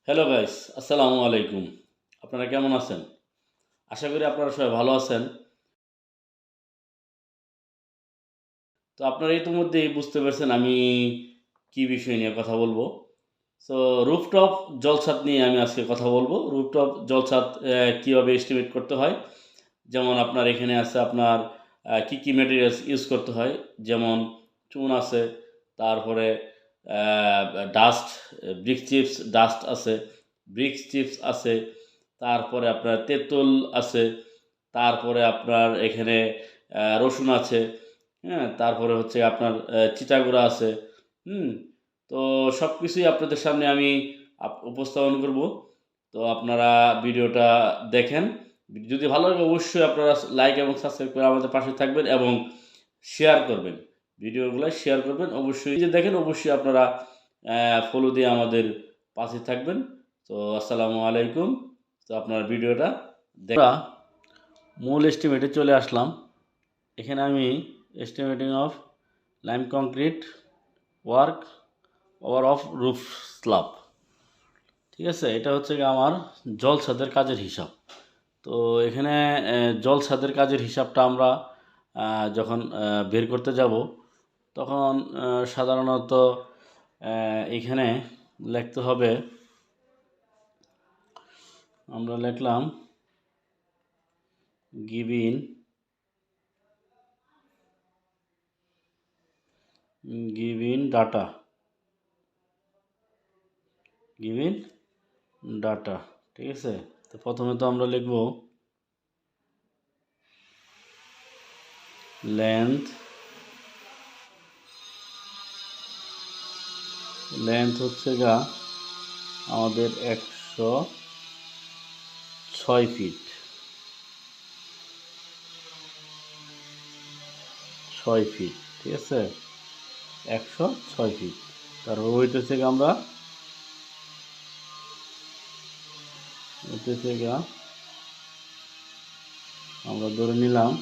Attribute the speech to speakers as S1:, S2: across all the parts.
S1: Hello guys, আসসালামু আলাইকুম। আপনারা কেমন আছেন? আশা করি আপনারা সবাই ভালো আছেন। তো আপনারা ইতিমধ্যেই বুঝতে পারছেন আমি কি বিষয় নিয়ে কথা বলবো। সো রুফটপ জলছাদ নিয়ে আমি আজকে কথা বলবো। রুফটপ জলছাদ কিভাবে এস্টিমেট করতে হয়। যেমন আপনার এখানে আছে আপনার কি ম্যাটেরিয়ালস ইউজ করতে হয়। যেমন চুন আছে, তারপরে আ ডাস্ট, ব্রিক চিপস ডাস্ট আছে, ব্রিক্স চিপস আছে, তারপরে আপনার তেঁতুল আছে, তারপরে আপনার এখানে রসুন আছে, হ্যাঁ? তারপরে হচ্ছে আপনার চিটাগুড়া আছে, হুম? তো সবকিছুই আপনাদের সামনে আমি উপস্থাপন করব। তো আপনারা ভিডিওটা দেখেন। যদি ভালো লাগে অবশ্যই আপনারা লাইক এবং সাবস্ক্রাইব করে আমাদের পাশে থাকবেন এবং শেয়ার করবেন। ভিডিওগুলা শেয়ার করবেন। অবশ্যই যে দেখেন অবশ্যই আপনারা ফলো দিয়ে আমাদের পাশে থাকবেন। তো আসসালামু আলাইকুম। তো আপনার ভিডিওটা আমরা মূল এস্টিমেটে চলে আসলাম। এখানে আমি estimating of lime concrete work over of roof slab, ঠিক আছে? এটা হচ্ছে গিয়ে আমার জল ছাদের কাজের হিসাব। তো এখানে জল ছাদের কাজের হিসাবটা আমরা যখন বের করতে যাব তখন সাধারণত এখানে লিখতে হবে, আমরা লিখলাম গিভিন ডাটা, গিভিন ডাটা, ঠিক আছে? তো প্রথমে তো আমরা লিখব লেন্থ, হচ্ছে গা আমাদের 106 ফিট, 6 ফিট, ঠিক আছে? 106 ফিট। তারপর ওইটা হচ্ছে আমরা আমরা ধরে নিলাম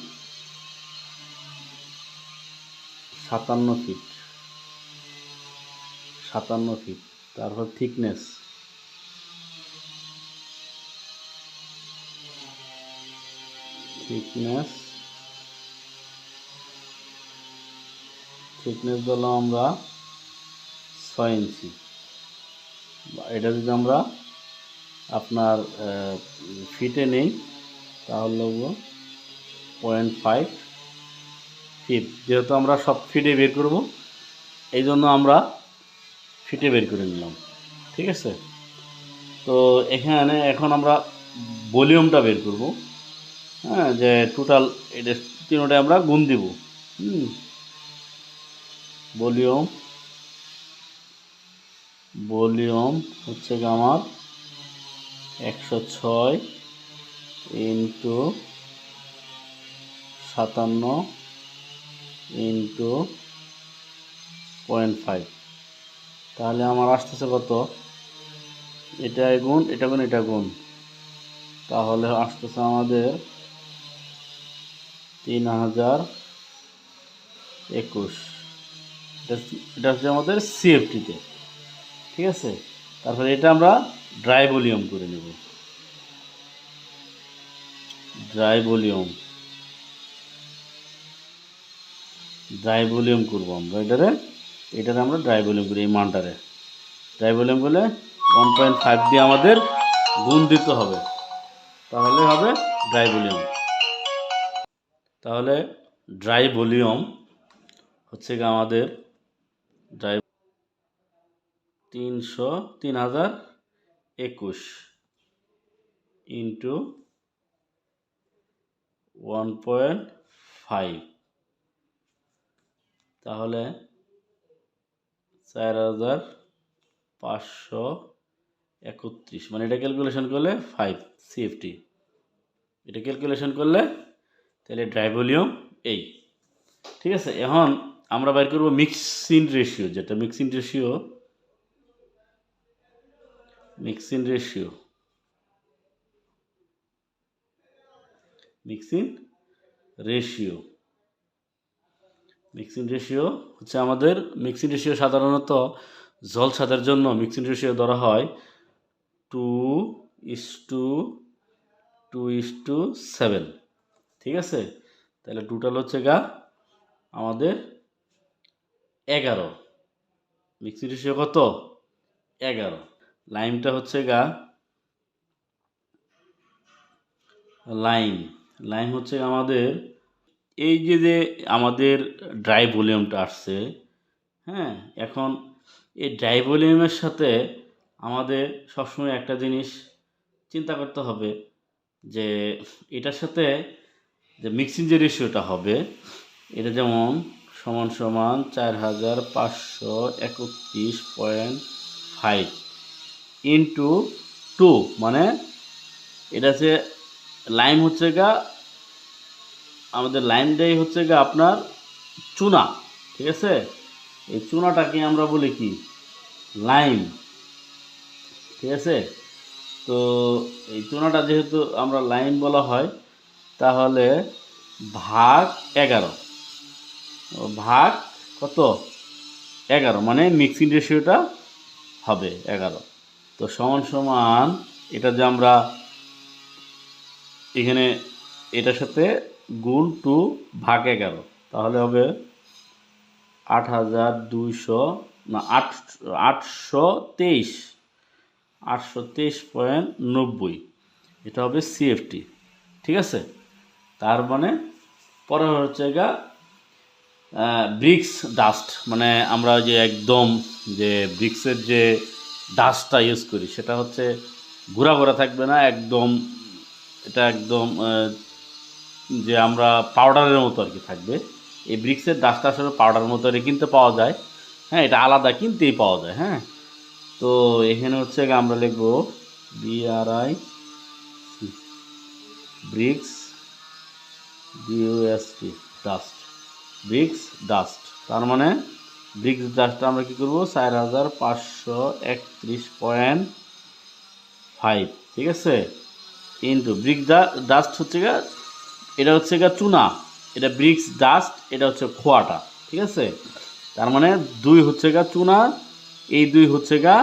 S1: 57 ফিট, 57 ফিট। তারপর থিকনেস, থিকনেস দিলাম আমরা 6 ইঞ্চি। এটা যদি আমরা আপনার ফিটে নেই তাহলে 0.5 ফিট, যেহেতু আমরা সব ফিটে বের করব এই জন্য আমরা ফিটে বের করে নিলাম, ঠিক আছে? তো এখানে এখন আমরা ভলিউমটা বের করব, হ্যাঁ, যে টোটাল এটা তিনটায় আমরা গুণ দিব। ভলিউম হচ্ছে আমার 106 ইন্টু 57 ইন্টু 0.5, তাহলে আমার আসতেছে কত? এটা গুণ এটা গুণ এটা গুণ, তাহলে আসতেছে আমাদের 3021। এটা হচ্ছে আমাদের সিএফটিতে, ঠিক আছে? তারপরে এটা আমরা ড্রাই ভলিউম করে নেব। ড্রাই ভলিউম করবো আমরা এটারে আমরা ড্রাই ভলিউম করি। এই মানটারে ড্রাই ভলিউম করলে 1.5 দিয়ে আমাদের গুণ দিতে হবে, তাহলে হবে ড্রাই ভলিউম। তাহলে ড্রাই ভলিউম হচ্ছে গিয়ে আমাদের ড্রাই 3021 ইন্টু 1.5, তাহলে 4531, মানে এটা ক্যালকুলেশন করলে 5 সিএফটি, এটা ক্যালকুলেশন করলে তাহলে ড্রাই ভলিউম এই, ঠিক আছে? এখন আমরা বাইর করব মিক্সিং রেশিও, যেটা মিক্সিং রেশিও হচ্ছে আমাদের সাধারণত জল ছাদের জন্য মিক্সিং রেশিও ধরা হয় 2:7, ঠিক আছে। তাহলে টোটাল হচ্ছে গা আমাদের 11। মিক্সিং রেশিও কত? 11। লাইমটা হচ্ছে গা লাইম হচ্ছে আমাদের এই যে আমাদের ড্রাই ভলিউমটা আসছে, হ্যাঁ। এখন এই ড্রাই ভলিউমের সাথে আমাদের সবসময় একটা জিনিস চিন্তা করতে হবে যে এটার সাথে যে মিক্সিং যে রেশিওটা হবে এটা যেমন সমান সমান 4531.5 ইন্টু 2, মানে এটা হচ্ছে লাইম হচ্ছে গা আমাদের লাইমটাই হচ্ছে গা আপনার চুনা, ঠিক আছে। এই চুনাটাকে আমরা বলি কি? লাইম, ঠিক আছে। তো এই চুনাটা যেহেতু আমরা লাইম বলা হয় তাহলে ভাগ 11, ভাগ কত? 11, মানে মিক্সিং রেশিওটা হবে 11। তো সমান সমান এটা যে আমরা এখানে এটার সাথে গুণ 2 ভাগ 11, তাহলে হবে 8200 না 823.90, এটা হবে সিএফটি, ঠিক আছে। তার মানে পরে হচ্ছে গা ব্রিক্স ডাস্ট, মানে আমরা যে একদম যে ব্রিক্সের যে ডাস্টটা ইউজ করি সেটা হচ্ছে ঘোরা ঘোরা থাকবে না, একদম এটা একদম যে আমরা পাউডারের মতো আর কি থাকবে। এই ব্রিক্সের ডাস্টটা আসলে পাউডারের মতো কিনতে পাওয়া যায়, হ্যাঁ। এটা আলাদা কিনতেই পাওয়া যায়, হ্যাঁ। তো এখানে হচ্ছে আমরা লিখব BRI bricks DUST dust, bricks dust. তার মানে ব্রিক্স ডাস্টটা আমরা কী করবো? 4531.5, ঠিক আছে, ইন্টু ব্রিক্স ডাস্ট হচ্ছে গা এটা হচ্ছে গা চুনা, এটা ব্রিক্স ডাস্ট, এটা হচ্ছে খোয়াটা, ঠিক আছে। তার মানে 2 হচ্ছে গা চুনা, এই 2 হচ্ছে গা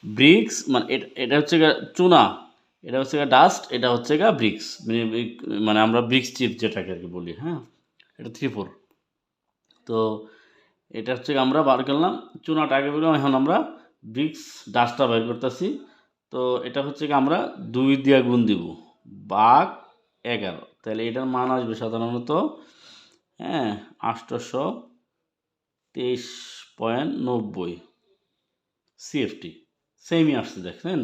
S1: ব্রিক্স, মানে এটা হচ্ছে গা চুনা, এটা হচ্ছে গা ডাস্ট, এটা হচ্ছে গা ব্রিক্স, মানে আমরা ব্রিক্স চিপ যেটাকে আর কি বলি, হ্যাঁ। এটা 3/4। তো এটা হচ্ছে আমরা বার করলাম, চুনাটা আগে বললাম, এখন আমরা ব্রিক্স ডাস্টটা বের করতেছি। তো এটা হচ্ছে কি আমরা 2 দিয়ে গুণ দিব, ভাগ 11, তাহলে এটার মান আসবে সাধারণত 823.90 সিএফটি, সেমই আসছে, দেখছেন।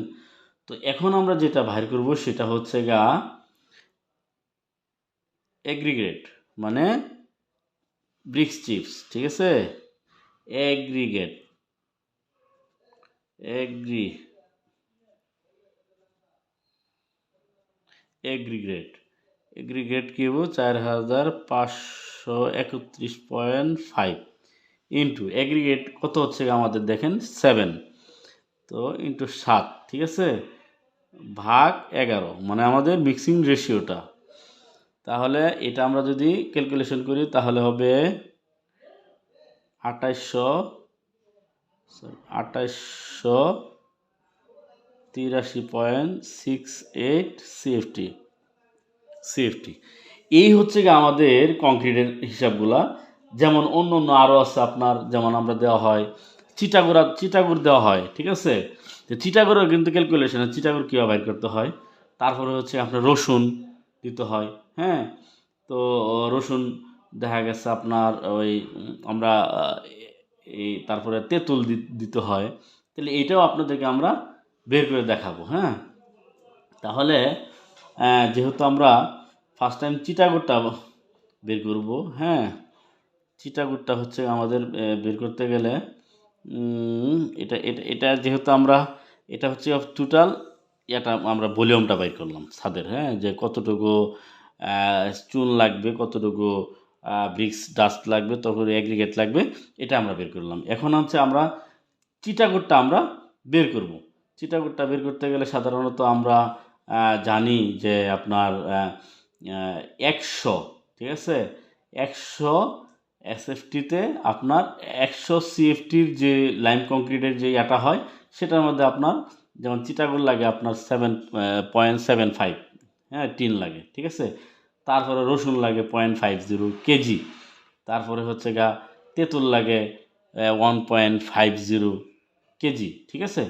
S1: তো এখন আমরা যেটা বাইর করব সেটা হচ্ছে গা এগ্রিগেট, মানে ব্রিক্স চিপস, ঠিক আছে। এগ্রিগেট এগ্রিগেট কি হবো? 4531.5 ইন্টু এগ্রিগেট কত হচ্ছে আমাদের দেখেন 7, তো ইন্টু 7, ঠিক আছে, ভাগ 11, মানে আমাদের মিক্সিং রেশিওটা। তাহলে এটা আমরা যদি ক্যালকুলেশন করি তাহলে হবে 2883.68 সিএফটি। এই হচ্ছে গিয়ে আমাদের কংক্রিটের হিসাবগুলা। যেমন অন্য অন্য আরও আছে আপনার, যেমন আমরা দেওয়া হয় চিটাগুড় দেওয়া হয়, ঠিক আছে। তো চিটাগুড়ের কিন্তু ক্যালকুলেশনে চিটাগুড় কীভাবে বাইর করতে হয়, তারপরে হচ্ছে আপনার রসুন দিতে হয়, হ্যাঁ। তো রসুন দেখা গেছে আপনার ওই আমরা এই তারপরে তেঁতুল দিতে হয়। তাহলে এইটাও আপনাদেরকে আমরা বের করে দেখাবো, হ্যাঁ। তাহলে যেহেতু আমরা ফার্স্ট টাইম চিটাগুড়টা বের করব, হ্যাঁ। চিটাগুড়টা হচ্ছে আমাদের বের করতে গেলে এটা এটা এটা যেহেতু আমরা এটা হচ্ছে টোটাল এটা আমরা ভলিউমটা বাইর করলাম ছাদের, হ্যাঁ, যে কতটুকু চুন লাগবে, কতটুকু ব্রিক্স ডাস্ট লাগবে, তারপরে অ্যাগ্রিগেট লাগবে, এটা আমরা বের করলাম। এখন হচ্ছে আমরা চিটাগুড়টা আমরা বের করব। চিটাগুড়টা বের করতে গেলে সাধারণত আমরা জানি যে আপনার 100, ঠিক আছে, 100 এসএফটিতে আপনার 100 সিএফটির যে লাইম কংক্রিটের যে ইয়াটা হয় সেটার মধ্যে আপনার যেমন চিটাগোল লাগে আপনার 7.75, হ্যাঁ, টিন লাগে, ঠিক আছে। তারপরে রসুন লাগে 0.50 কেজি। তারপরে হচ্ছে গা তেঁতুল লাগে 1.50 কেজি, ঠিক আছে।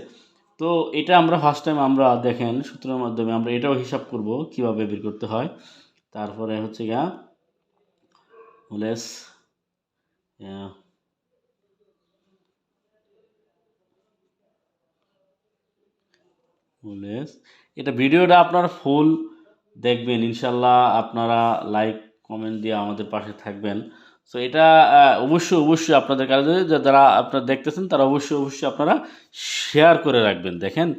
S1: তো এটা আমরা ফার্স্ট টাইম আমরা দেখেন সূত্রের মাধ্যমে আমরা এটাও হিসাব করব কিভাবে বের করতে হয়। তারপরে হচ্ছে গা লেস লেস এটা ভিডিওটা আপনারা ফুল দেখবেন ইনশাল্লাহ, আপনারা লাইক কমেন্ট দিয়ে আমাদের পাশে থাকবেন। সো এটা অবশ্যই আপনাদের কাছে যারা আপনারা দেখতেছেন তারা অবশ্যই আপনারা শেয়ার করে রাখবেন। দেখেন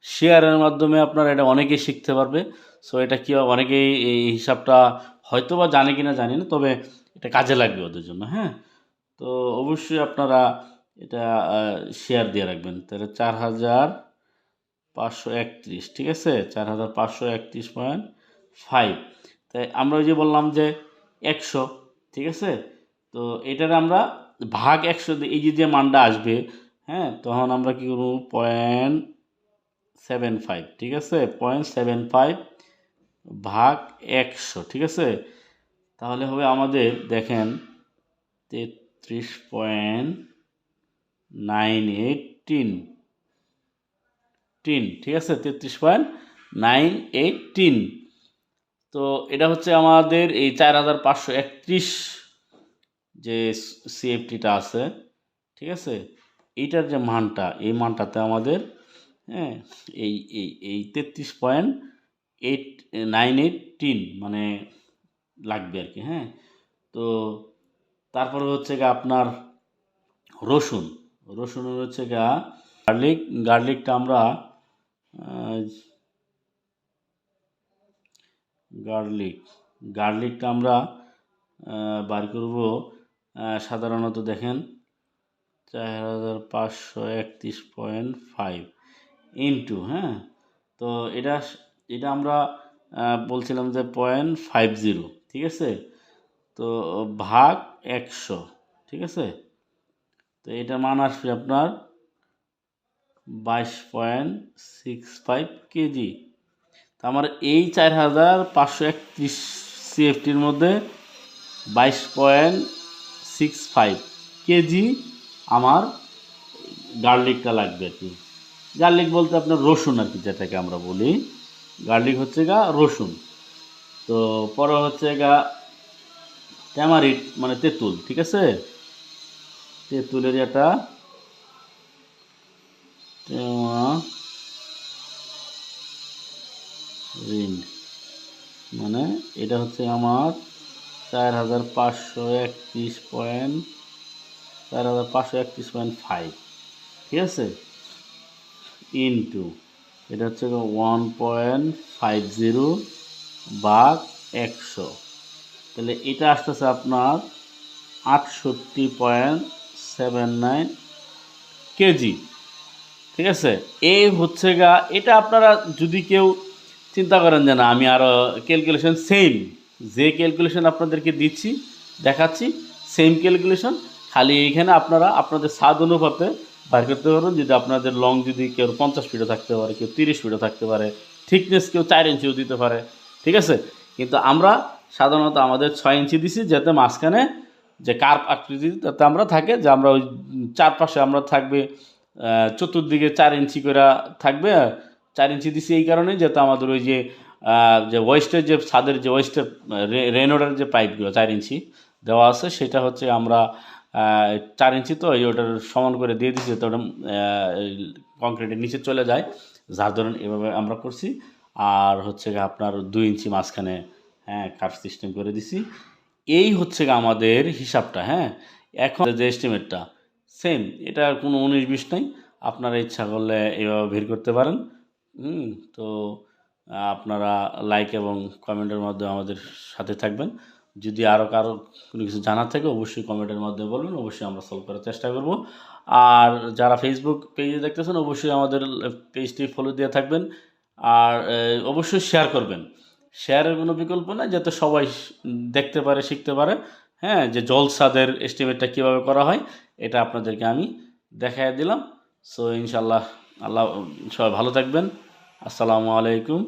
S1: শেয়ারের মাধ্যমে আপনারা এটা অনেকেই শিখতে পারবে। সো এটা কি অনেকেই এই হিসাবটা হয়তো বা জানে কিনা জানি না, তবে এটা কাজে লাগবে ওদের জন্য, হ্যাঁ। তো অবশ্যই আপনারা এটা শেয়ার দিয়ে রাখবেন। তাহলে 4,531, ঠিক আছে, 4,531.5। তাই আমরা ওই যে বললাম যে 100, ঠিক আছে। তো এটার আমরা ভাগ 100 এই যে মানটা আসবে, হ্যাঁ, তখন আমরা কি করবো 0.75, ঠিক আছে, 0.75 ভাগ 100, ঠিক আছে। তাহলে হবে আমাদের দেখেন 33.918 টিন, ঠিক আছে, 33.98 টিন। তো এটা হচ্ছে আমাদের এই 4,531 যে সিএফটিটা আছে, ঠিক আছে, এইটার যে মানটা, এই মানটাতে আমাদের, হ্যাঁ, এই এই এই 33.898 টিন মানে লাগবে আর কি, হ্যাঁ। তো তারপরে হচ্ছে গা আপনার রসুনের হচ্ছে গা গার্লিকটা আমরা গার্লিকটা আমরা বার করব সাধারণত দেখেন 4,531.5 ইন্টু, হ্যাঁ। তো এটা এটা আমরা বলছিলাম যে 0.50, ঠিক আছে। তো ভাগ 100, ঠিক আছে। তো এটা মান আসবে আপনার 22.65 কেজি। তো আমার এই 4,531 সিএফটির মধ্যে 22.65 কেজি আমার গার্লিকটা লাগবে আর কি। গার্লিক বলতে আপনার রসুন আর কি, যেটাকে আমরা বলি গার্লিক হচ্ছে গা রসুন। তো পরে হচ্ছে গা ট্যামারিট মানে তেঁতুল, ঠিক আছে, তেঁতুলের এটা ট্যামারিন্ড মানে এটা হচ্ছে আমার 4,531.5, ঠিক আছে, ইন্টু এটা হচ্ছে 1.50 ভাগ 100। তাহলে এটা আসতেছে আপনার 68.79 কেজি, ঠিক আছে। এই হচ্ছে গা এটা আপনারা যদি কেউ চিন্তা করেন যে না আমি আরও ক্যালকুলেশন সেম, যে ক্যালকুলেশন আপনাদেরকে দিচ্ছি দেখাচ্ছি সেম ক্যালকুলেশন, খালি এইখানে আপনারা আপনাদের স্বাদ অনুপাতে বার করতে পারবেন। যদি আপনাদের লং যদি কেউ 50 ফিটও থাকতে পারে, কেউ 30 ফিটও থাকতে পারে, থিকনেস কেউ 4 ইঞ্চিও দিতে পারে, ঠিক আছে। কিন্তু আমরা সাধারণত আমাদের 6 ইঞ্চি দিছি, যাতে মাঝখানে যে কার্ভ আকৃতি যাতে আমরা থাকে, যে আমরা ওই চারপাশে আমরা থাকবে চতুর্দিকে 4 ইঞ্চি করে থাকবে। 4 ইঞ্চি দিছি এই কারণে যাতে আমাদের ওই যে যে ওয়েস্টের যে ছাদের যে ওয়েস্টের রেনোডের যে পাইপগুলো 4 ইঞ্চি দেওয়া আছে, সেটা হচ্ছে আমরা 4 ইঞ্চি তো এই ওটার সমান করে দিয়ে দিচ্ছি, যাতে ওটা কংক্রিটের নিচে চলে যায়, যার ধরুন এভাবে আমরা করছি। আর হচ্ছে আপনার 2 ইঞ্চি মাঝখানে, হ্যাঁ, কাট সিস্টেম করে দিছি। এই হচ্ছে আমাদের হিসাবটা, হ্যাঁ। এখন যে এস্টিমেটটা সেম, এটা কোনো 19-20 নাই, আপনারা ইচ্ছা করলে এভাবে বের করতে পারেন। তো আপনারা লাইক এবং কমেন্টের মাধ্যমে আমাদের সাথে থাকবেন। যদি আরও কারো কোনো কিছু জানার থাকে অবশ্যই কমেন্টের মাধ্যমে বলবেন, অবশ্যই আমরা সলভ করার চেষ্টা করব। আর যারা ফেসবুক পেজে দেখতেছেন অবশ্যই আমাদের পেজটি ফলো দিয়ে থাকবেন। আর অবশ্যই শেয়ার করবেন, শেয়ারের কোনো বিকল্প নাই, যাতে সবাই দেখতে পারে শিখতে পারে, হ্যাঁ, যে জলসাদের এস্টিমেটটা কীভাবে করা হয় এটা আপনাদেরকে আমি দেখাই দিলাম। সো ইনশাল্লাহ আল্লাহ, সবাই ভালো থাকবেন। আসসালামু আলাইকুম।